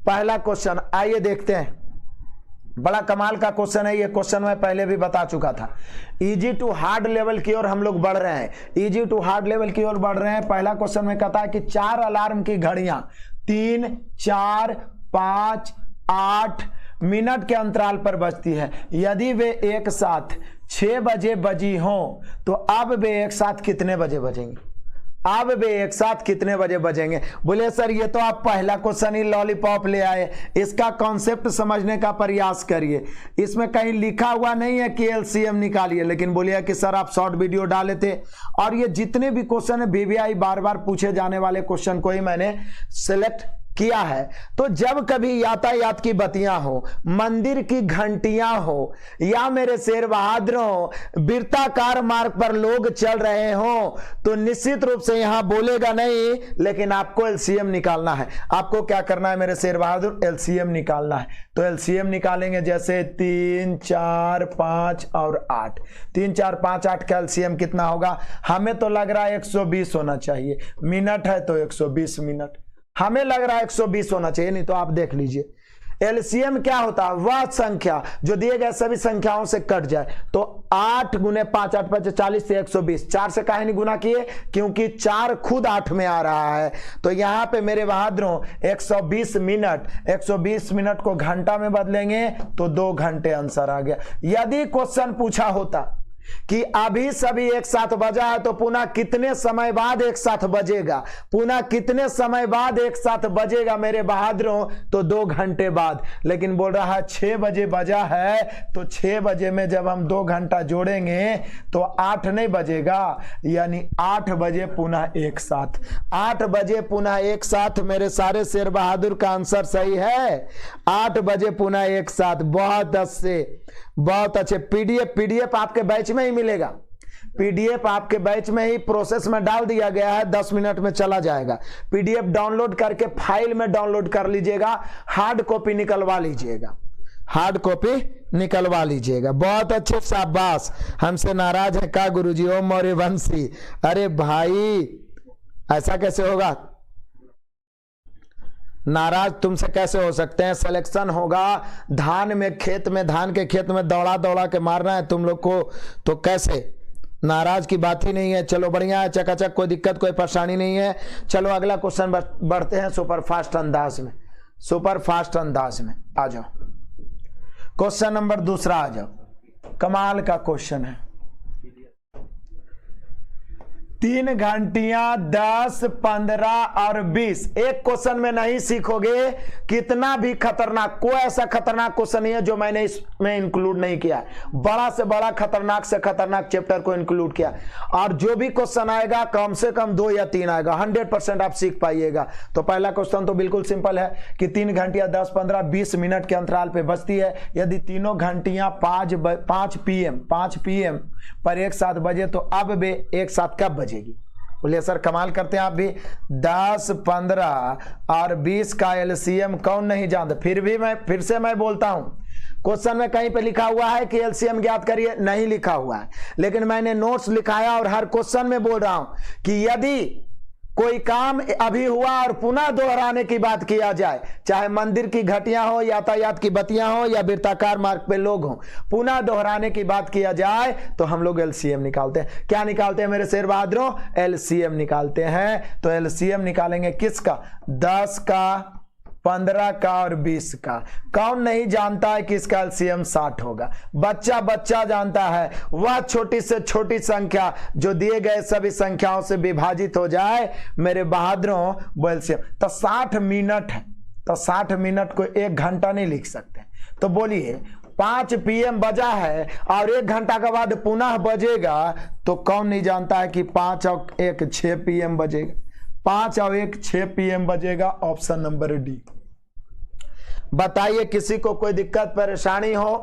पहला क्वेश्चन आइए देखते हैं, बड़ा कमाल का क्वेश्चन है ये। क्वेश्चन मैं पहले भी बता चुका था। इजी टू हार्ड लेवल की ओर हम लोग बढ़ रहे हैं, इजी टू हार्ड लेवल की ओर बढ़ रहे हैं। पहला क्वेश्चन में कहता है कि 4 अलार्म की घड़ियां 3, 4, 5, 8 मिनट के अंतराल पर बजती है। यदि वे एक साथ 6 बजे बजी हों तो अब वे एक साथ कितने बजे बजेंगे? अब वे एक साथ कितने बजे बजेंगे? बोले सर ये तो आप पहला क्वेश्चन ही लॉलीपॉप ले आए, इसका कॉन्सेप्ट समझने का प्रयास करिए। इसमें कहीं लिखा हुआ नहीं है कि एलसीएम निकालिए, लेकिन बोलिए कि सर आप शॉर्ट वीडियो डाले थे और ये जितने भी क्वेश्चन है वीवीआई बार बार पूछे जाने वाले क्वेश्चन को ही मैंने सिलेक्ट किया है। तो जब कभी यातायात की बत्तियां हो, मंदिर की घंटियां हो, या मेरे शेर बहादुरों वृत्ताकार मार्ग पर लोग चल रहे हो, तो निश्चित रूप से यहां बोलेगा नहीं, लेकिन आपको एलसीएम निकालना है। आपको क्या करना है मेरे शेर बहादुर? एलसीएम निकालना है। तो एलसीएम निकालेंगे, जैसे 3, 4, 5 और 8। 3, 4, 5, 8 का एलसीएम कितना होगा? हमें तो लग रहा है 120 होना चाहिए। मिनट है तो 120 मिनट, हमें लग रहा है 120 होना चाहिए, नहीं तो आप देख लीजिए। एलसीएम क्या होता है? वह संख्या जो दिए गए सभी संख्याओं से कट जाए। तो 8 गुने 5, 8 5 40 से 120। 4 से काहे नहीं गुना किए? क्योंकि 4 खुद 8 में आ रहा है। तो यहां पे मेरे बहादुरों 120 मिनट, 120 मिनट को घंटा में बदलेंगे तो 2 घंटे आंसर आ गया। यदि क्वेश्चन पूछा होता कि अभी सभी एक साथ बजा है तो पुनः कितने समय बाद एक साथ बजेगा, पुनः कितने समय बाद एक साथ बजेगा मेरे बहादुरों, तो 2 घंटे बाद। लेकिन बोल रहा है 6 बजे बजा है, तो 6 बजे में जब हम 2 घंटा जोड़ेंगे तो 8 नहीं बजेगा, यानी 8 बजे पुनः एक साथ। 8 बजे पुनः एक साथ मेरे सारे शेर बहादुर का आंसर सही है। 8 बजे पुनः एक साथ। बहुत अच्छे। पीडीएफ आपके बैच में ही मिलेगा। पीडीएफ आपके बैच में ही प्रोसेस में डाल दिया गया है, 10 मिनट में चला जाएगा। पीडीएफ डाउनलोड करके फाइल में डाउनलोड कर लीजिएगा, हार्ड कॉपी निकलवा लीजिएगा, हार्ड कॉपी निकलवा लीजिएगा। बहुत अच्छे, शाबाश। हमसे नाराज है का गुरुजी? ओम मौर्य वंशी। अरे भाई ऐसा कैसे होगा? नाराज तुमसे कैसे हो सकते हैं? सिलेक्शन होगा धान के खेत में दौड़ा दौड़ा के मारना है तुम लोग को, तो कैसे? नाराज की बात ही नहीं है। चलो बढ़िया है, चकाचक, कोई दिक्कत कोई परेशानी नहीं है। चलो अगला क्वेश्चन बढ़ते हैं सुपर फास्ट अंदाज में। सुपर फास्ट अंदाज में आ जाओ। क्वेश्चन नंबर दूसरा आ जाओ। कमाल का क्वेश्चन है। 3 घंटियां 10, 15 और 20। एक क्वेश्चन में नहीं सीखोगे कितना भी खतरनाक, कोई ऐसा खतरनाक क्वेश्चन नहीं है जो मैंने इसमें इंक्लूड नहीं किया। बड़ा से बड़ा खतरनाक से खतरनाक चैप्टर को इंक्लूड किया, और जो भी क्वेश्चन आएगा कम से कम 2 या 3 आएगा, 100% आप सीख पाइएगा। तो पहला क्वेश्चन तो बिल्कुल सिंपल है कि 3 घंटियां 10, 15, 20 मिनट के अंतराल पे बजती है। यदि तीनों घंटियां 5 PM पर एक साथ बजे तो अब वे एक साथ कब बजेगी? बोलिए सर कमाल करते हैं आप भी। 10, 15 और 20 का एलसीएम कौन नहीं जानता? फिर से मैं बोलता हूं, क्वेश्चन में कहीं पे लिखा हुआ है कि एलसीएम ज्ञात करिए? नहीं लिखा हुआ है, लेकिन मैंने नोट्स लिखाया और हर क्वेश्चन में बोल रहा हूं कि यदि कोई काम अभी हुआ और पुनः दोहराने की बात किया जाए, चाहे मंदिर की घटियां हो, यातायात की बत्तियां हो, या वृत्ताकार मार्ग पे लोग हो, पुनः दोहराने की बात किया जाए तो हम लोग एलसीएम निकालते हैं। क्या निकालते हैं मेरे शेर बहादुरों? एलसीएम निकालते हैं। तो एलसीएम निकालेंगे किसका? 10 का, 15 का और 20 का। कौन नहीं जानता है कि इसका एलसीएम 60 होगा? बच्चा जानता है। वह छोटी से छोटी संख्या जो दिए गए सभी संख्याओं से विभाजित हो जाए मेरे बहादुरों, वो एलसीएम। तो 60 मिनट है, तो 60 मिनट को 1 घंटा नहीं लिख सकते। तो बोलिए 5 PM बजा है और 1 घंटा के बाद पुनः बजेगा, तो कौन नहीं जानता है कि 5 और 1 6 PM बजेगा? 5 और 1 6 PM बजेगा। Option number D. बताइए किसी को कोई दिक्कत परेशानी हो?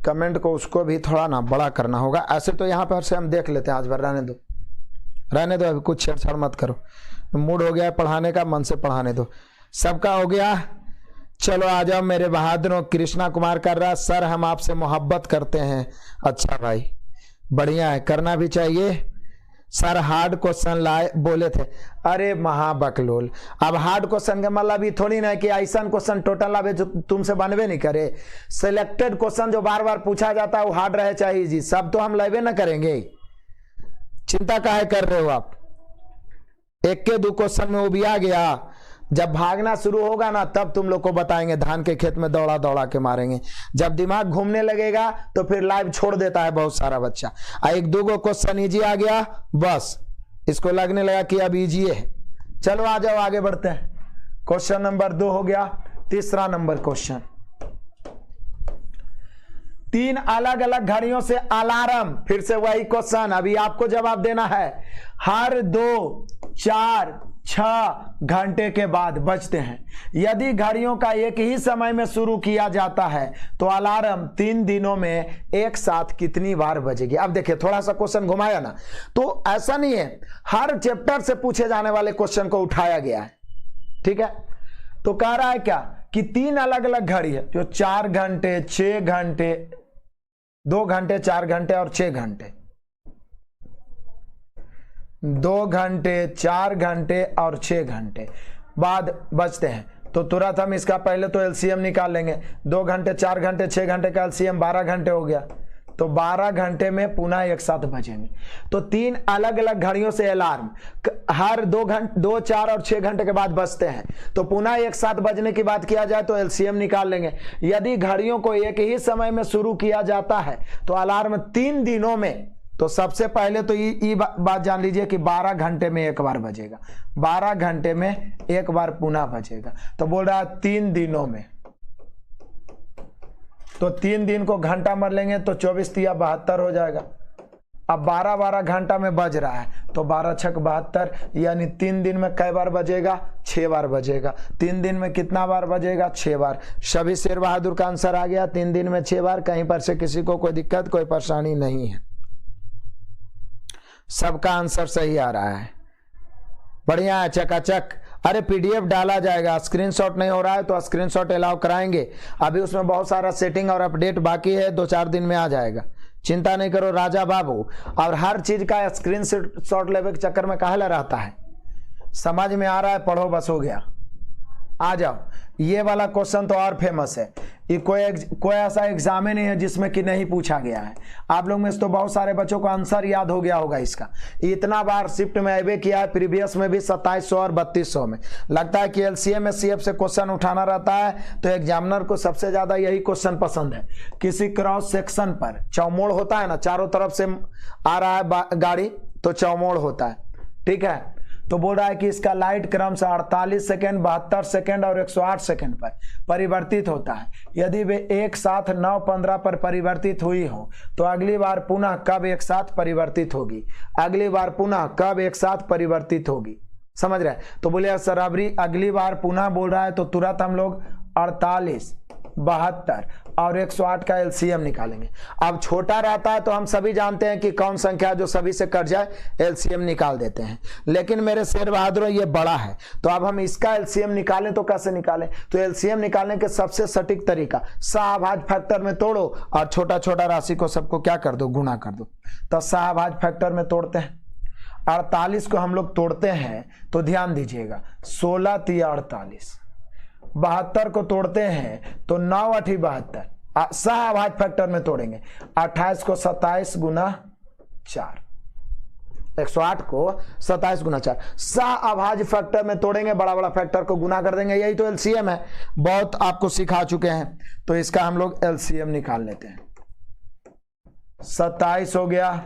कमेंट को उसको भी थोड़ा ना बड़ा करना होगा। ऐसे तो यहाँ पर से हम देख लेते हैं, आज भर रहने दो, अभी कुछ छेड़छाड़ मत करो। मूड हो गया है पढ़ाने का, मन से पढ़ाने दो। सबका हो गया? चलो आ जाओ मेरे बहादुरों। कृष्णा कुमार कर रहा, सर हम आपसे मोहब्बत करते हैं। अच्छा भाई बढ़िया है, करना भी चाहिए। सर हार्ड क्वेश्चन लाए बोले थे। अरे महाबकलोल, अब हार्ड क्वेश्चन का मतलब ये थोड़ी ना कि ऐसा क्वेश्चन टोटल आवे जो तुमसे बनवे नहीं करे। सिलेक्टेड क्वेश्चन जो बार बार पूछा जाता है वो हार्ड रहे चाहे इजी, सब तो हम लेवे ना करेंगे। चिंता काहे कर रहे हो आप? एक के दो क्वेश्चन में वो भी आ गया, जब भागना शुरू होगा ना तब तुम लोग को बताएंगे, धान के खेत में दौड़ा दौड़ा के मारेंगे। जब दिमाग घूमने लगेगा तो फिर लाइव छोड़ देता है बहुत सारा बच्चा। एक दो गो क्वेश्चन इजी आ गया, बस इसको लगने लगा कि अब इजी है। चलो आ जाओ आगे बढ़ते हैं। क्वेश्चन नंबर 2 हो गया। तीसरा नंबर क्वेश्चन, 3 अलग अलग घड़ियों से अलार्म, फिर से वही क्वेश्चन, अभी आपको जवाब देना है। हर 2, 4, 6 घंटे के बाद बजते हैं। यदि घड़ियों का एक ही समय में शुरू किया जाता है तो अलार्म 3 दिनों में एक साथ कितनी बार बजेगी? अब देखिए थोड़ा सा क्वेश्चन घुमाया ना, तो ऐसा नहीं है, हर चैप्टर से पूछे जाने वाले क्वेश्चन को उठाया गया है। ठीक है, तो कह रहा है क्या कि 3 अलग अलग घड़ी है जो 4 घंटे, 6 घंटे, 2 घंटे, 4 घंटे और 6 घंटे, 2 घंटे, 4 घंटे और 6 घंटे बाद बजते हैं। तो तुरंत हम इसका पहले तो एलसीएम निकाल लेंगे। 2 घंटे, 4 घंटे, 6 घंटे का एलसीएम 12 घंटे हो गया, तो 12 घंटे में पुनः एक साथ बजेंगे। तो 3 अलग अलग घड़ियों से अलार्म हर 2 घंटे, 2, 4 और 6 घंटे के बाद बजते हैं, तो पुनः एक साथ बजने की बात किया जाए तो एलसीएम निकाल लेंगे। यदि घड़ियों को एक ही समय में शुरू किया जाता है तो अलार्म 3 दिनों में, तो सबसे पहले तो ये बात जान लीजिए कि 12 घंटे में एक बार बजेगा, 12 घंटे में एक बार पुनः बजेगा। तो बोल रहा है 3 दिनों में, तो 3 दिन को घंटा मर लेंगे तो 24 तिया 72 हो जाएगा। अब 12 घंटा में बज रहा है, तो 12 छक 72, यानी 3 दिन में कई बार बजेगा? 6 बार बजेगा। 3 दिन में कितना बार बजेगा? 6 बार। सभी शेर बहादुर का आंसर आ गया, 3 दिन में 6 बार। कहीं पर से किसी को कोई दिक्कत, कोई परेशानी नहीं है, सबका आंसर सही आ रहा है। बढ़िया है, चकाचक। अरे पीडीएफ डाला जाएगा, स्क्रीनशॉट नहीं हो रहा है तो स्क्रीनशॉट अलाउ कराएंगे। अभी उसमें बहुत सारा सेटिंग और अपडेट बाकी है, 2-4 दिन में आ जाएगा, चिंता नहीं करो राजा बाबू। और हर चीज का स्क्रीनशॉट लेवे के चक्कर में काहे रहता है? समझ में आ रहा है, पढ़ो बस, हो गया। आ जाओ, ये वाला क्वेश्चन तो और फेमस है, ये कोई ऐसा एग्जाम ही नहीं है जिसमें कि नहीं पूछा गया है। आप लोग में से तो बहुत सारे बच्चों को आंसर याद हो गया होगा इसका। इतना बार शिफ्ट में अवे किया है, प्रीवियस में भी 2700 और 3200 में। लगता है कि एलसीएम में सीएफ से क्वेश्चन उठाना रहता है तो एग्जामिनर को सबसे ज्यादा यही क्वेश्चन पसंद है। किसी क्रॉस सेक्शन पर चौमोड़ होता है ना, चारों तरफ से आ रहा है गाड़ी तो चौमोड़ होता है, ठीक है। तो बोल रहा है कि इसका लाइट क्रम से 48 सेकेंड, 72 सेकेंड और 108 सेकेंड पर परिवर्तित होता है। यदि वे एक साथ 9:15 पर परिवर्तित हुई हो तो अगली बार पुनः कब एक साथ परिवर्तित होगी? अगली बार पुनः कब एक साथ परिवर्तित होगी? समझ रहे हैं? तो बोले सर अगली बार पुनः बोल रहा है तो तुरंत हम लोग 48, 72 और 108 का एलसीएम निकालेंगे। अब छोटा रहता है तो हम सभी जानते हैं कि कौन संख्या जो सभी से कट जाए एलसीएम निकाल देते हैं, लेकिन मेरे शेर बहादुर ये बड़ा है, तो अब हम इसका एलसीएम निकालें तो कैसे निकालें? तो एलसीएम निकालने के सबसे सटीक तरीका, सहभाज्य फैक्टर में तोड़ो और छोटा छोटा राशि को सबको क्या कर दो? गुणा कर दो। तो सहभाज्य फैक्टर में तोड़ते हैं, 48 को हम लोग तोड़ते हैं तो ध्यान दीजिएगा 16 तिया 48, 72 को तोड़ते हैं तो 9 8 72, सहभाज्य फैक्टर में तोड़ेंगे। 28 को 27 गुना 4, 108 को 27 गुना 4, सहभाज्य फैक्टर में तोड़ेंगे, बड़ा बड़ा फैक्टर को गुना कर देंगे। यही तो एलसीएम है, बहुत आपको सिखा चुके हैं। तो इसका हम लोग एलसीएम निकाल लेते हैं। 27 हो गया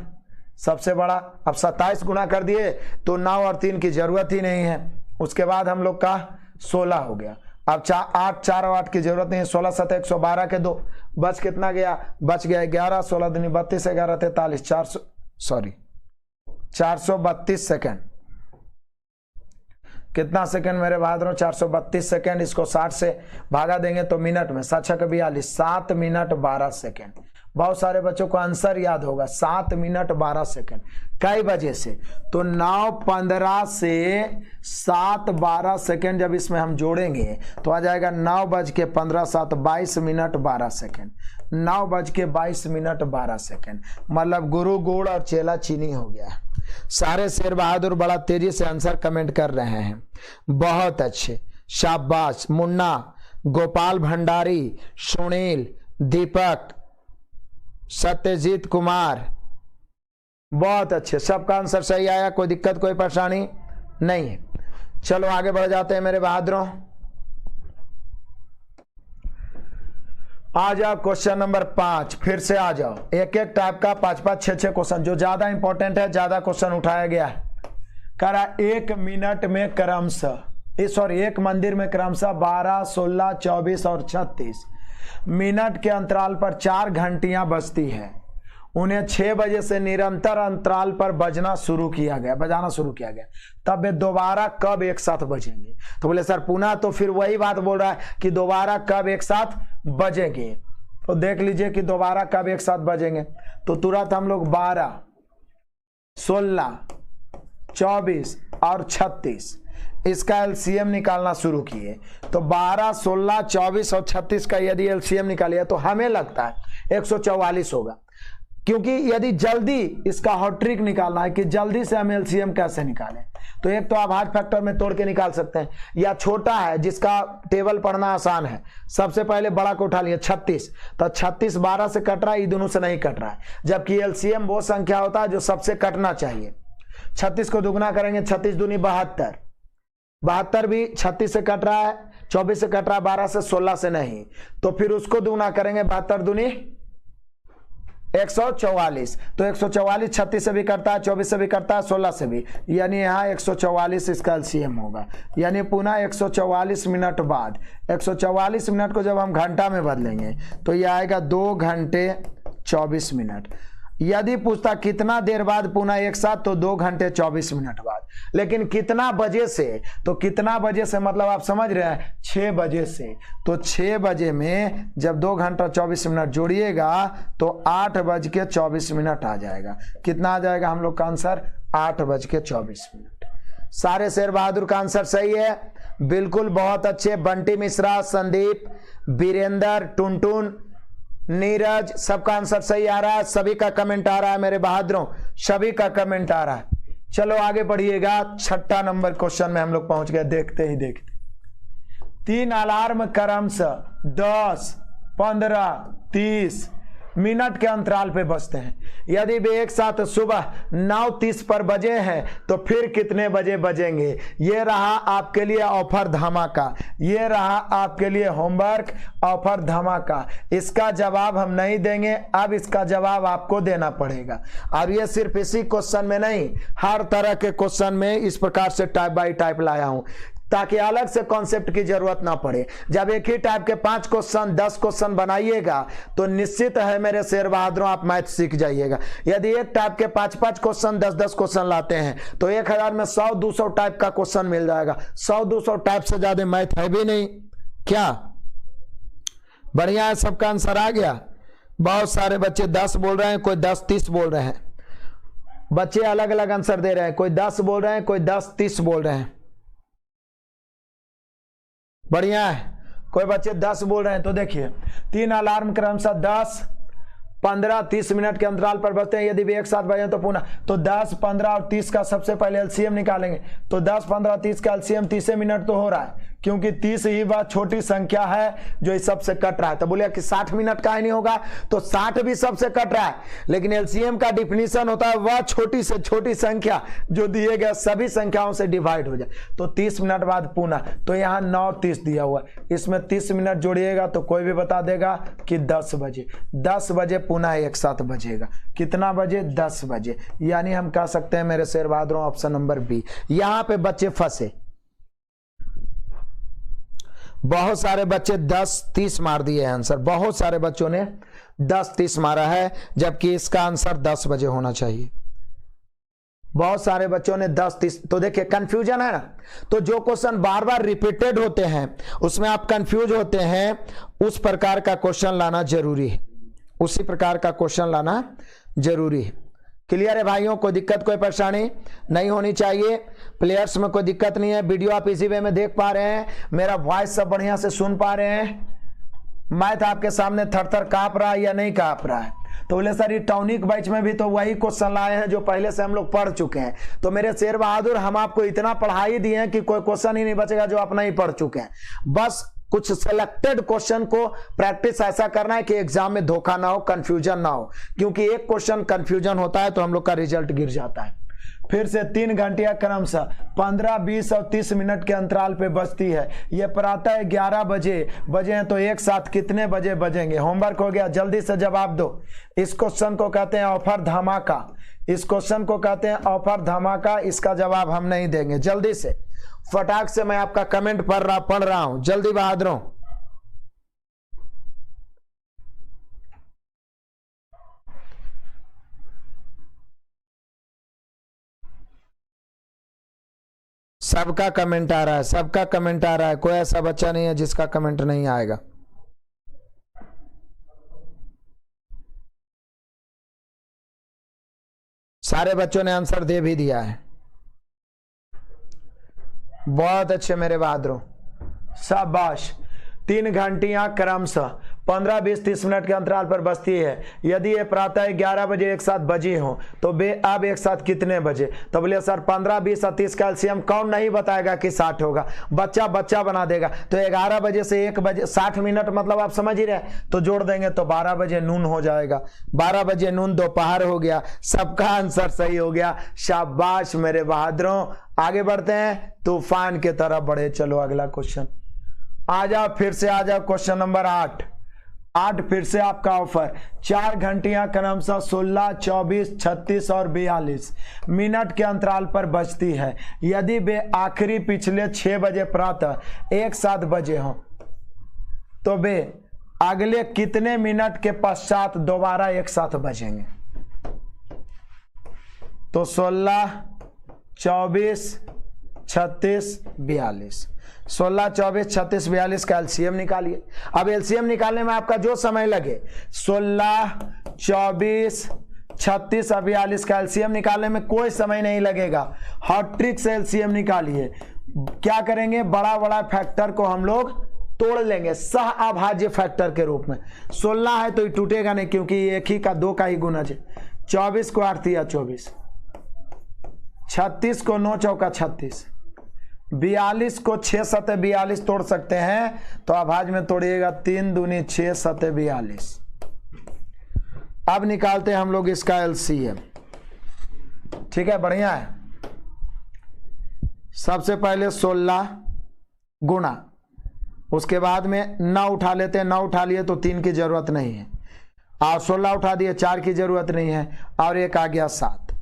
सबसे बड़ा। अब 27 गुना कर दिए तो 9 और 3 की जरूरत ही नहीं है। उसके बाद हम लोग का 16 हो गया। अब 8, 4 और 8 की जरूरत नहीं है। 16 7 112 के 2, बच कितना गया? बच गया 11, 16 दूनी 32, 11 43, 432 सेकेंड। कितना सेकेंड मेरे बहादुरों? 432 सेकेंड। इसको 60 से भागा देंगे तो मिनट में 7 6 42, 7 मिनट 12 सेकेंड। बहुत सारे बच्चों को आंसर याद होगा, 7 मिनट 12 सेकेंड। कई बजे से? तो 9:15 से 7:12 सेकेंड जब इसमें हम जोड़ेंगे तो आ जाएगा 9:15 7 22 मिनट 12 सेकेंड। 9:22 मिनट 12 सेकेंड, मतलब गुरु गुड़ और चेला चीनी हो गया। सारे शेर बहादुर बड़ा तेजी से आंसर कमेंट कर रहे हैं, बहुत अच्छे, शाबाश। मुन्ना, गोपाल भंडारी, सुनील, दीपक, सत्यजीत कुमार, बहुत अच्छे, सबका आंसर सही आया, कोई दिक्कत कोई परेशानी नहीं है। चलो आगे बढ़ जाते हैं मेरे बहादुरों। आ जाओ क्वेश्चन नंबर 5, फिर से आ जाओ। एक एक टाइप का 5-5, 6-6 क्वेश्चन, जो ज्यादा इंपॉर्टेंट है, ज्यादा क्वेश्चन उठाया गया है। करा 1 मिनट में क्रमशः, सॉरी 1 मंदिर में क्रमशः 12, 16, 24 और 36 मिनट के अंतराल पर 4 घंटियां बजती है। उन्हें 6 बजे से निरंतर अंतराल पर बजाना शुरू किया गया, तब वे दोबारा कब एक साथ बजेंगे? तो बोले सर पुनः, तो फिर वही बात बोल रहा है कि दोबारा कब एक साथ बजेंगे। तो देख लीजिए कि दोबारा कब एक साथ बजेंगे। तो तुरंत हम लोग 12, 16, 24 और 36 इसका एलसीएम निकालना शुरू किए। तो 12, 16, 24 और 36 का यदि एलसीएम निकालिए तो हमें लगता है 144 होगा, क्योंकि यदि जल्दी इसका हॉट ट्रिक निकालना है कि जल्दी से हम एलसीएम कैसे निकालें, तो एक तो आप हार्ट फैक्टर में तोड़ के निकाल सकते हैं, या छोटा है जिसका टेबल पढ़ना आसान है, सबसे पहले बड़ा को उठा लिए 36, तो 36 12 से कट रहा है, ये दोनों से नहीं कट रहा है, जबकि एलसीएम वो संख्या होता है जो सबसे कटना चाहिए। 36 को दुगना करेंगे, 36 दूनी 72, 72 भी 36 से कट रहा है, 24 से कट रहा है, 12 से 16 से नहीं, तो फिर उसको दुगना करेंगे, 72 दूनी 144, तो 144 36 से भी करता है, 24 से भी करता है, 16 से भी, यानी यहाँ 144 इसका एलसीएम होगा। यानी पुनः 144 मिनट बाद, 144 मिनट को जब हम घंटा में बदलेंगे तो यह आएगा 2 घंटे 24 मिनट। यदि पूछता कितना देर बाद पुनः एक साथ, तो 2 घंटे 24 मिनट बाद। लेकिन कितना बजे से, तो कितना बजे से मतलब आप समझ रहे हैं, 6 बजे से। तो 6 बजे में जब 2 घंटा 24 मिनट जोड़िएगा तो 8:24 आ जाएगा। कितना आ जाएगा हम लोग का आंसर? 8:24। सारे शेर बहादुर का आंसर सही है, बिल्कुल, बहुत अच्छे। बंटी मिश्रा, संदीप, वीरेंद्र, टुनटुन, नीरज, सबका आंसर सही आ रहा है, सभी का कमेंट आ रहा है मेरे बहादुरों, सभी का कमेंट आ रहा है। चलो आगे बढ़िएगा, 6ठा नंबर क्वेश्चन में हम लोग पहुंच गए। देखते ही देखते 3 अलार्म क्रमशः 10, 15, 30 मिनट के अंतराल पे बजते हैं। यदि वे एक साथ सुबह 9:30 पर बजे हैं तो फिर कितने बजे बजेंगे? ये रहा आपके लिए ऑफर धमाका, ये रहा आपके लिए होमवर्क ऑफर धमाका। इसका जवाब हम नहीं देंगे, अब इसका जवाब आपको देना पड़ेगा। अब ये सिर्फ इसी क्वेश्चन में नहीं, हर तरह के क्वेश्चन में इस प्रकार से टाइप बाय टाइप लाया हूं, ताकि अलग से कॉन्सेप्ट की जरूरत ना पड़े। जब एक ही टाइप के 5 क्वेश्चन 10 क्वेश्चन बनाइएगा तो निश्चित है मेरे शेर बहादुरों आप मैथ सीख जाइएगा। यदि एक टाइप के 5-5 क्वेश्चन 10-10 क्वेश्चन लाते हैं तो 1000 में 100-200 टाइप का क्वेश्चन मिल जाएगा। 100-200 टाइप से ज्यादा मैथ है भी नहीं क्या? बढ़िया है, सबका आंसर आ गया। बहुत सारे बच्चे 10 बोल रहे हैं, कोई 10-30 बोल रहे हैं। बच्चे अलग अलग आंसर दे रहे हैं, कोई 10 बोल रहे हैं, कोई 10-30 बोल रहे हैं। बढ़िया है, कोई बच्चे 10 बोल रहे हैं। तो देखिए 3 अलार्म क्रमशः 10, 15, 30 मिनट के अंतराल पर बजते हैं। यदि भी एक साथ बजे तो पुनः, तो 10, 15 और 30 का सबसे पहले एलसीएम निकालेंगे। तो 10, 15, 30 का एलसीएम 30 मिनट तो हो रहा है, क्योंकि 30 ही वह छोटी संख्या है जो इस सबसे कट रहा है। तो बोलिए कि 60 मिनट का ही नहीं होगा, तो 60 भी सबसे कट रहा है, लेकिन एलसीएम का डिफिनीशन होता है वह छोटी से छोटी संख्या जो दिए गए सभी संख्याओं से डिवाइड हो जाए। तो 30 मिनट बाद पुनः, तो यहाँ 9:30 दिया हुआ है, इसमें 30 मिनट जोड़िएगा तो कोई भी बता देगा कि 10 बजे। 10 बजे पुनः एक साथ बजेगा। कितना बजे? 10 बजे। यानी हम कह सकते हैं मेरे शेर बहादुरों ऑप्शन नंबर बी। यहां पे बच्चे फंसे, बहुत सारे बच्चे 10-30 मार दिए हैं आंसर, बहुत सारे बच्चों ने 10-30 मारा है, जबकि इसका आंसर 10 बजे होना चाहिए। बहुत सारे बच्चों ने 10-30। तो देखिए कंफ्यूजन है ना, तो जो क्वेश्चन बार बार रिपीटेड होते हैं उसमें आप कंफ्यूज होते हैं, उस प्रकार का क्वेश्चन लाना जरूरी है, उसी प्रकार का क्वेश्चन लाना जरूरी है। क्लियर है भाइयों? कोई दिक्कत कोई परेशानी नहीं होनी चाहिए। प्लेयर्स में कोई दिक्कत नहीं है, वीडियो आप इसी वे में देख पा रहे हैं, मेरा वॉइस सब बढ़िया से सुन पा रहे हैं, मैथ आपके सामने थर थर कांप रहा है या नहीं कांप रहा है? तो बोले सर ये टॉनिक बैच में भी तो वही क्वेश्चन लाए हैं जो पहले से हम लोग पढ़ चुके हैं। तो मेरे शेर बहादुर हम आपको इतना पढ़ा ही दिए हैं कि कोई क्वेश्चन ही नहीं बचेगा जो आप नहीं पढ़ चुके हैं। बस कुछ सिलेक्टेड क्वेश्चन को प्रैक्टिस ऐसा करना है कि एग्जाम में धोखा ना हो, कंफ्यूजन ना हो, क्योंकि एक क्वेश्चन कंफ्यूजन होता है तो हम लोग का रिजल्ट गिर जाता है। फिर से 3 घंटिया क्रमशः 15, 20 और 30 मिनट के अंतराल पे बजती है। ये प्रातः 11 बजे बजे हैं तो एक साथ कितने बजे बजेंगे? होमवर्क हो गया, जल्दी से जवाब दो। इस क्वेश्चन को कहते हैं ऑफर धमाका, इस क्वेश्चन को कहते हैं ऑफर धमाका। इसका जवाब हम नहीं देंगे, जल्दी से फटाक से मैं आपका कमेंट पढ़ रहा हूं, जल्दी बहादुरों। सबका कमेंट आ रहा है, सबका कमेंट आ रहा है, कोई ऐसा बच्चा नहीं है जिसका कमेंट नहीं आएगा। सारे बच्चों ने आंसर दे भी दिया है, बहुत अच्छे मेरे बहादुरों, शाबाश। 3 घंटियां क्रमशः 15, 20, 30 मिनट के अंतराल पर बजती है। यदि ये प्रातः 11 बजे एक साथ बजी हो तो बे अब एक साथ कितने बजे? तो बोले सर 15, 20 और 30 का एलसीएम कौन नहीं बताएगा कि 60 होगा? बच्चा बच्चा बना देगा। तो 11 बजे से 1 बजे 60 मिनट मतलब आप समझ ही रहे, तो जोड़ देंगे तो 12 बजे नून हो जाएगा। 12 बजे नून दोपहर हो गया। सबका आंसर सही हो गया, शाबाश मेरे बहादुरों। आगे बढ़ते हैं, तूफान की तरफ बढ़े। चलो अगला क्वेश्चन आ जाओ, फिर से आ जाओ। क्वेश्चन नंबर 8 फिर से आपका ऑफर। 4 घंटियां क्रमशः 16, 24, 36 और 42 मिनट के अंतराल पर बजती है। यदि वे आखिरी पिछले 6 बजे प्रातः एक साथ बजे हों तो वे अगले कितने मिनट के पश्चात दोबारा एक साथ बजेंगे? तो 16, 24, 36, 42। 16, 24, 36, 42 का एलसीएम निकालिए। अब एलसीएम निकालने में आपका जो समय लगे, 16, 24, 36 और 42 का एलसीएम निकालने में कोई समय नहीं लगेगा। हॉट ट्रिक से एलसीएम निकालिए। क्या करेंगे? बड़ा बड़ा फैक्टर को हम लोग तोड़ लेंगे सह अभाज्य फैक्टर के रूप में। 16 है तो ये टूटेगा नहीं क्योंकि एक ही का 2 का ही गुणज है। 24 को 8 या 24, 36 को 9 चौका 36, 42 को 6 सते 42 तोड़ सकते हैं, तो अभाज्य में तोड़िएगा 3 दूनी 6 सते 42। अब निकालते हैं हम लोग इसका एलसीएम। ठीक है, बढ़िया है। सबसे पहले 16 गुणा, उसके बाद में 9 उठा लेते हैं। 9 उठा लिए तो 3 की जरूरत नहीं है, और 16 उठा दिए 4 की जरूरत नहीं है, और एक आ गया 7।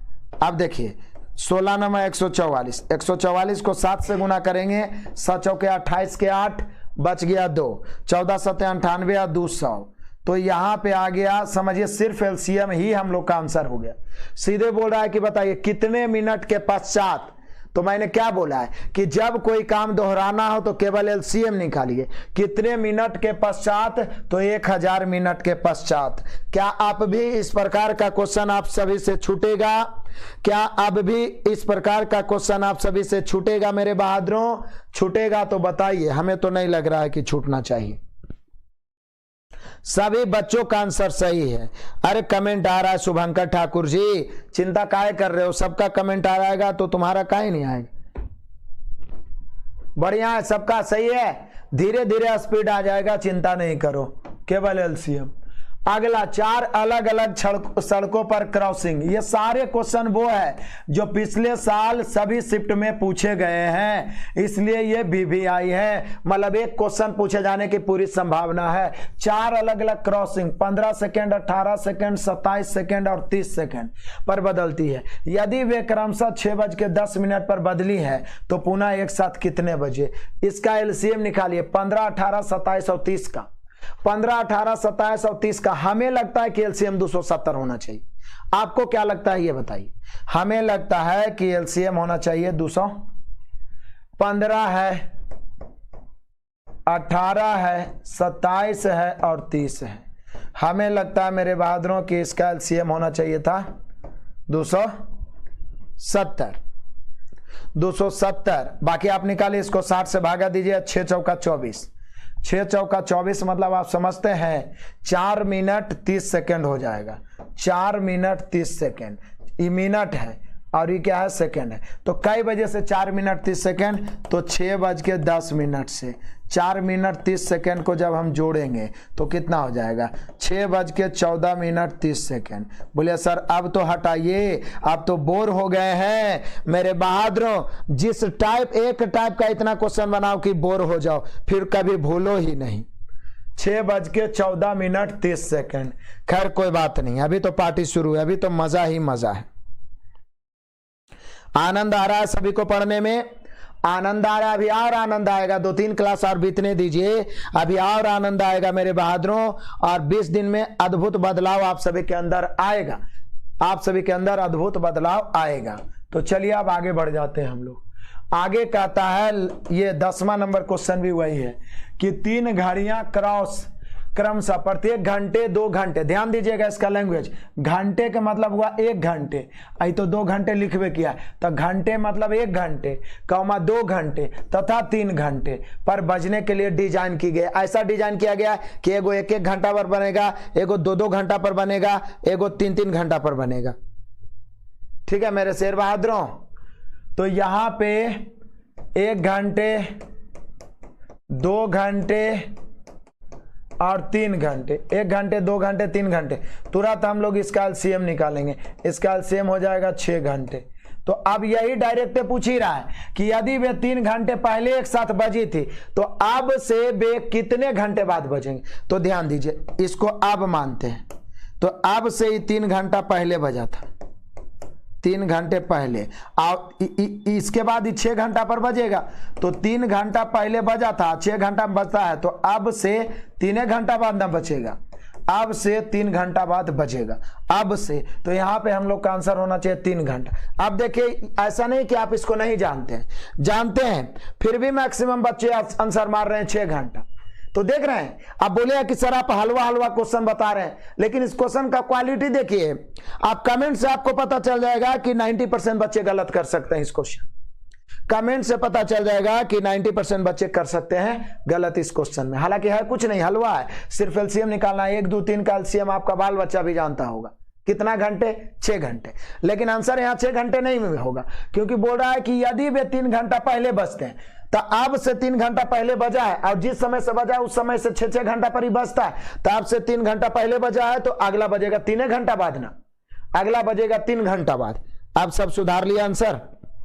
अब देखिए 16 नंबर 144, 144 को 7 से गुना करेंगे। 7 चौके 28 के 8, बच गया 2, 14 सत्ते 98 और 200। तो यहाँ पे आ गया, समझिए सिर्फ एलसीएम ही हम लोग का आंसर हो गया। सीधे बोल रहा है कि बताइए कितने मिनट के पश्चात। तो मैंने क्या बोला है कि जब कोई काम दोहराना हो तो केवल एलसीएम निकालिए। कितने मिनट के पश्चात? तो 1000 मिनट के पश्चात। क्या आप भी इस प्रकार का क्वेश्चन आप सभी से छूटेगा? क्या अब भी इस प्रकार का क्वेश्चन आप सभी से छूटेगा मेरे बहादुरों? छूटेगा तो बताइए, हमें तो नहीं लग रहा है कि छूटना चाहिए। सभी बच्चों का आंसर सही है। अरे कमेंट आ रहा है शुभंकर ठाकुर जी, चिंता काहे कर रहे हो? सबका कमेंट आ जाएगा तो तुम्हारा काहे नहीं आएगा? बढ़िया है, सबका सही है। धीरे धीरे स्पीड आ जाएगा, चिंता नहीं करो, केवल एलसीएम। अगला 4 अलग अलग सड़कों पर क्रॉसिंग। ये सारे क्वेश्चन वो है जो पिछले साल सभी शिफ्ट में पूछे गए हैं, इसलिए ये वीवीआई है, मतलब एक क्वेश्चन पूछे जाने की पूरी संभावना है। 4 अलग अलग क्रॉसिंग 15 सेकेंड, 18 सेकेंड, 27 सेकेंड और 30 सेकेंड पर बदलती है। यदि वे क्रमशः 6:10 पर बदली है तो पुनः एक साथ कितने बजे? इसका एलसीएम निकालिए। 15, 18, 27 और 30 का। 15, 18, 27 और 30 का हमें लगता है कि एलसीएम 270 होना चाहिए। आपको क्या लगता है ये बताइए? हमें लगता है कि एलसीएम होना चाहिए 200। 15 है, 18 है, 27 है और 30 है। हमें लगता है मेरे बहादुरों कि इसका एलसीएम होना चाहिए था 270। 270 बाकी आप निकालिए, इसको 60 से भागा दीजिए। 6 चौका 24, 6 चौका 24 मतलब आप समझते हैं 4 मिनट 30 सेकेंड हो जाएगा। 4 मिनट 30 सेकेंड, ये मिनट है और ये क्या है, सेकेंड है। तो कई बजे से 4 मिनट 30 सेकेंड, तो 6:10 से 4 मिनट 30 सेकेंड को जब हम जोड़ेंगे तो कितना हो जाएगा, 6:14 30 सेकेंड। बोले सर अब तो हटाइए, अब तो बोर हो गए हैं मेरे बहादुरों, जिस एक टाइप का इतना क्वेश्चन बनाओ कि बोर हो जाओ, फिर कभी भूलो ही नहीं। 6:14 30 सेकेंड। खैर कोई बात नहीं, अभी तो पार्टी शुरू है, अभी तो मजा ही मजा है। आनंद आ रहा है सभी को पढ़ने में, आनंद आ रहा है, अभी और आनंद आएगा, 2-3 क्लास और बीतने दीजिए, अभी और आनंद आएगा मेरे बहादुरों, और 20 दिन में अद्भुत बदलाव आप सभी के अंदर आएगा, आप सभी के अंदर अद्भुत बदलाव आएगा। तो चलिए अब आगे बढ़ जाते हैं हम लोग। आगे कहता है, ये 10वां नंबर क्वेश्चन भी वही है कि 3 घड़ियां क्रॉस क्रमशः प्रत्येक घंटे 2 घंटे, ध्यान दीजिएगा इसका लैंग्वेज, घंटे का मतलब हुआ 1 घंटे, आई तो 2 घंटे लिखवे किया, तो घंटे मतलब 1 घंटे, 2 घंटे तथा 3 घंटे पर बजने के लिए डिजाइन की गई। ऐसा डिजाइन किया गया कि एगो 1-1 घंटा पर बनेगा, एगो 2-2 घंटा पर बनेगा, एगो 3-3 घंटा पर बनेगा। ठीक है मेरे शेर बहादुरों, तो यहां पे 1 घंटे, 2 घंटे और 3 घंटे, 1 घंटे, 2 घंटे, 3 घंटे, तुरंत हम लोग इसका एलसीएम निकालेंगे, इसका एलसीएम हो जाएगा 6 घंटे। तो अब यही डायरेक्ट पूछ ही रहा है कि यदि वे 3 घंटे पहले एक साथ बजी थी तो अब से वे कितने घंटे बाद बजेंगे। तो ध्यान दीजिए, इसको अब मानते हैं, तो अब से ही 3 घंटा पहले बजा था, 3 घंटे पहले, और इसके बाद 6 घंटा पर बजेगा, तो 3 घंटा पहले बजा था, 6 घंटा बजता है, तो अब से 3 घंटा बाद ना बचेगा, अब से 3 घंटा बाद बजेगा, अब से। तो यहां पे हम लोग का आंसर होना चाहिए 3 घंटा। अब देखिए ऐसा नहीं कि आप इसको नहीं जानते हैं, जानते हैं, फिर भी मैक्सिमम बच्चे आंसर मार रहे हैं 6 घंटा। तो देख रहे हैं, आप बोले कि सर आप हलवा क्वेश्चन बता रहे हैं, लेकिन इस क्वेश्चन का क्वालिटी देखिए, आप कमेंट से आपको पता चल जाएगा कि 90% बच्चे गलत कर सकते हैं इस क्वेश्चन, कमेंट से पता चल जाएगा कि 90% बच्चे कर सकते हैं गलत इस क्वेश्चन में। हालांकि है कुछ नहीं, हलवा है, सिर्फ एलसीएम निकालना है, 1, 2, 3 का एलसीएम आपका बाल बच्चा भी जानता होगा, कितना घंटे, 6 घंटे। लेकिन आंसर यहाँ 6 घंटे नहीं होगा, क्योंकि बोल रहा है कि यदि वे 3 घंटा पहले बजते हैं, तो अब से 3 घंटा पहले बजा है, और जिस समय से बजा है उस समय से 6-6 घंटा पर ही बजता है, तो अब से 3 घंटा पहले बजा है, तो अगला बजेगा 3 घंटा बाद ना, अगला बजेगा 3 घंटा बाद। अब सब सुधार लिया आंसर।